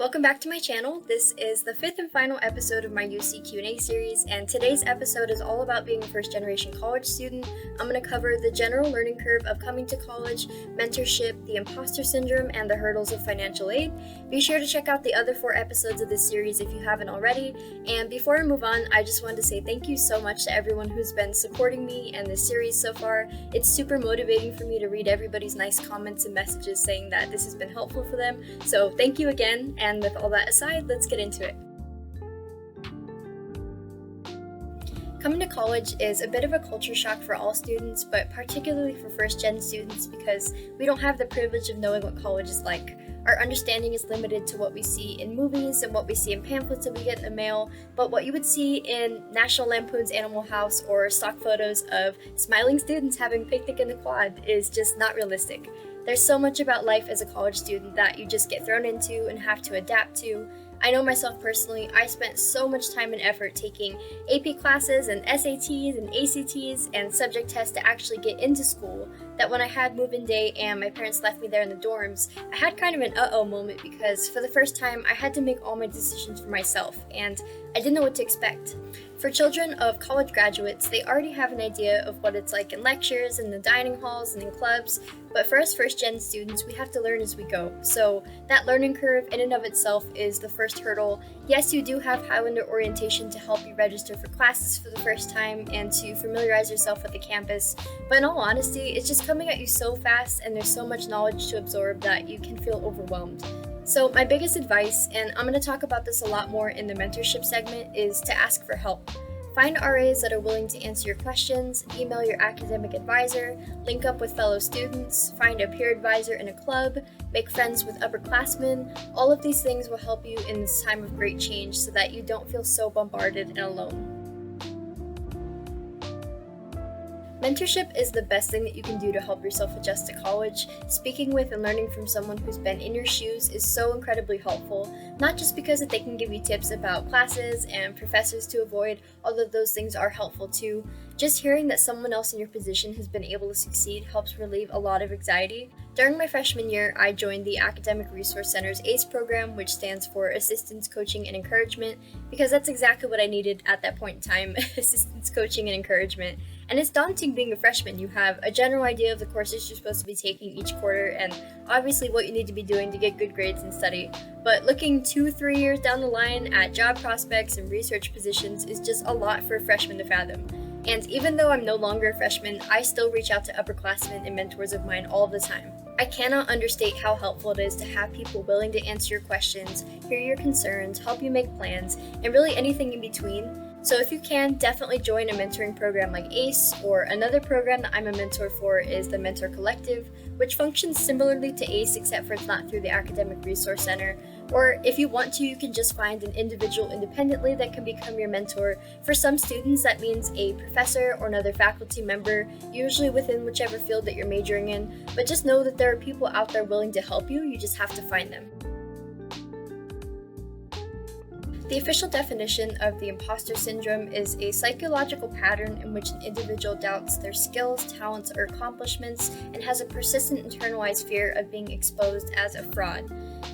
Welcome back to my channel. This is the fifth and final episode of my UC Q&A series, and today's episode is all about being a first-generation college student. I'm going to cover the general learning curve of coming to college, mentorship, the imposter syndrome, and the hurdles of financial aid. Be sure to check out the other 4 episodes of this series if you haven't already. And before I move on, I just wanted to say thank you so much to everyone who's been supporting me and this series so far. It's super motivating for me to read everybody's nice comments and messages saying that this has been helpful for them. So thank you again. And with all that aside, let's get into it. Coming to college is a bit of a culture shock for all students, but particularly for first-gen students because we don't have the privilege of knowing what college is like. Our understanding is limited to what we see in movies and what we see in pamphlets that we get in the mail, but what you would see in National Lampoon's Animal House or stock photos of smiling students having a picnic in the quad is just not realistic. There's so much about life as a college student that you just get thrown into and have to adapt to. I know myself personally, I spent so much time and effort taking AP classes and SATs and ACTs and subject tests to actually get into school that when I had move-in day and my parents left me there in the dorms, I had kind of an uh-oh moment because for the first time I had to make all my decisions for myself and I didn't know what to expect. For children of college graduates, they already have an idea of what it's like in lectures, in the dining halls, and in clubs, but for us first-gen students, we have to learn as we go. So that learning curve in and of itself is the first hurdle. Yes, you do have Highlander orientation to help you register for classes for the first time and to familiarize yourself with the campus, but in all honesty, it's just coming at you so fast and there's so much knowledge to absorb that you can feel overwhelmed. So my biggest advice, and I'm going to talk about this a lot more in the mentorship segment, is to ask for help. Find RAs that are willing to answer your questions, email your academic advisor, link up with fellow students, find a peer advisor in a club, make friends with upperclassmen. All of these things will help you in this time of great change so that you don't feel so bombarded and alone. Mentorship is the best thing that you can do to help yourself adjust to college. Speaking with and learning from someone who's been in your shoes is so incredibly helpful, not just because that they can give you tips about classes and professors to avoid, although those things are helpful too. Just hearing that someone else in your position has been able to succeed helps relieve a lot of anxiety. During my freshman year, I joined the Academic Resource Center's ACE program, which stands for Assistance, Coaching, and Encouragement, because that's exactly what I needed at that point in time, assistance, coaching, and encouragement. And it's daunting being a freshman. You have a general idea of the courses you're supposed to be taking each quarter and obviously what you need to be doing to get good grades and study. But looking 2-3 years down the line at job prospects and research positions is just a lot for a freshman to fathom. And even though I'm no longer a freshman, I still reach out to upperclassmen and mentors of mine all the time. I cannot understate how helpful it is to have people willing to answer your questions, hear your concerns, help you make plans, and really anything in between. So if you can, definitely join a mentoring program like ACE, or another program that I'm a mentor for is the Mentor Collective, which functions similarly to ACE except for it's not through the Academic Resource Center. Or if you want to, you can just find an individual independently that can become your mentor. For some students, that means a professor or another faculty member, usually within whichever field that you're majoring in. But just know that there are people out there willing to help you just have to find them. The official definition of the imposter syndrome is a psychological pattern in which an individual doubts their skills, talents, or accomplishments and has a persistent internalized fear of being exposed as a fraud.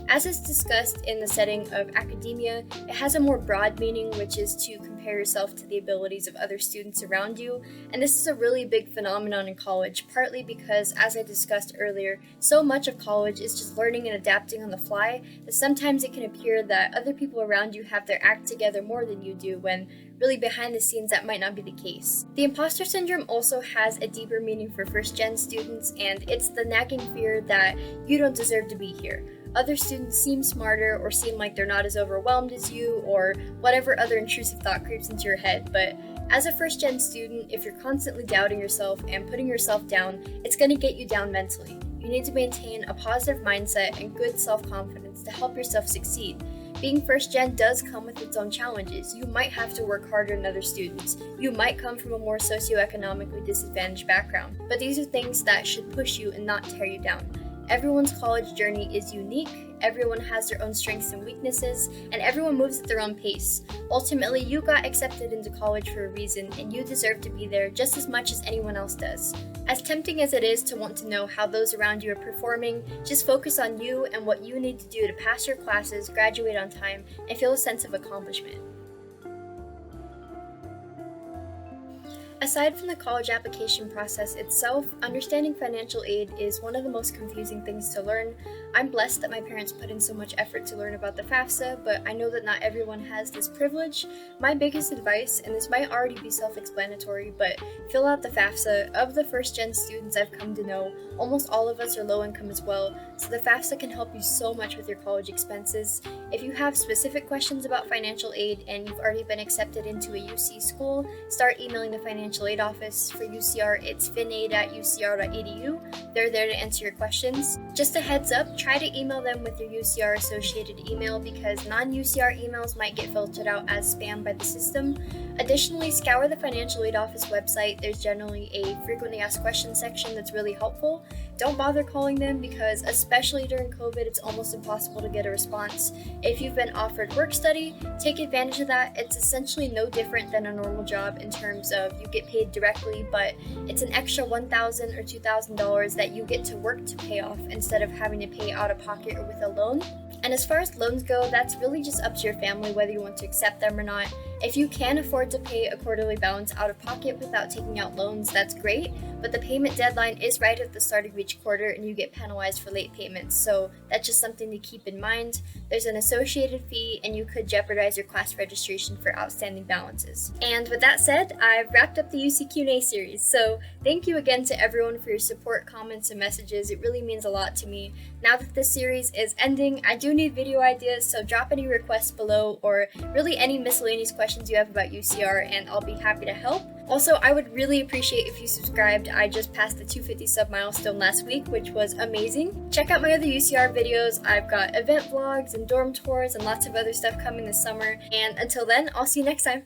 As is discussed in the setting of academia, it has a more broad meaning, which is to compare yourself to the abilities of other students around you, and this is a really big phenomenon in college, partly because, as I discussed earlier, so much of college is just learning and adapting on the fly, that sometimes it can appear that other people around you have their act together more than you do, when really behind the scenes that might not be the case. The imposter syndrome also has a deeper meaning for first-gen students, and it's the nagging fear that you don't deserve to be here. Other students seem smarter or seem like they're not as overwhelmed as you, or whatever other intrusive thought creeps into your head. But as a first-gen student, if you're constantly doubting yourself and putting yourself down, it's going to get you down mentally. You need to maintain a positive mindset and good self-confidence to help yourself succeed. Being first-gen does come with its own challenges. You might have to work harder than other students. You might come from a more socioeconomically disadvantaged background. But these are things that should push you and not tear you down. Everyone's college journey is unique, everyone has their own strengths and weaknesses, and everyone moves at their own pace. Ultimately, you got accepted into college for a reason, and you deserve to be there just as much as anyone else does. As tempting as it is to want to know how those around you are performing, just focus on you and what you need to do to pass your classes, graduate on time, and feel a sense of accomplishment. Aside from the college application process itself, understanding financial aid is one of the most confusing things to learn. I'm blessed that my parents put in so much effort to learn about the FAFSA, but I know that not everyone has this privilege. My biggest advice, and this might already be self-explanatory, but fill out the FAFSA. Of the first-gen students I've come to know, almost all of us are low income as well, so the FAFSA can help you so much with your college expenses. If you have specific questions about financial aid and you've already been accepted into a UC school, start emailing the financial aid office. For UCR, it's finaid@ucr.edu. They're there to answer your questions. Just a heads up, try to email them with your UCR associated email because non-UCR emails might get filtered out as spam by the system. Additionally, scour the financial aid office website. There's generally a frequently asked questions section that's really helpful. Don't bother calling them because, especially during COVID, it's almost impossible to get a response. If you've been offered work study, take advantage of that. It's essentially no different than a normal job in terms of you get paid directly, but it's an extra $1,000 or $2,000 that you get to work to pay off instead of having to pay out of pocket or with a loan. And as far as loans go, that's really just up to your family whether you want to accept them or not. If you can afford to pay a quarterly balance out of pocket without taking out loans, that's great, but the payment deadline is right at the start of each quarter and you get penalized for late payments, so that's just something to keep in mind. There's an associated fee and you could jeopardize your class registration for outstanding balances. And with that said, I've wrapped up the UC Q&A series, so thank you again to everyone for your support, comments, and messages. It really means a lot to me. Now that this series is ending, I do need video ideas, so drop any requests below or really any miscellaneous questions you have about UCR and I'll be happy to help. Also, I would really appreciate if you subscribed. I just passed the 250 sub milestone last week, which was amazing. Check out my other UCR videos. I've got event vlogs and dorm tours and lots of other stuff coming this summer. And until then, I'll see you next time.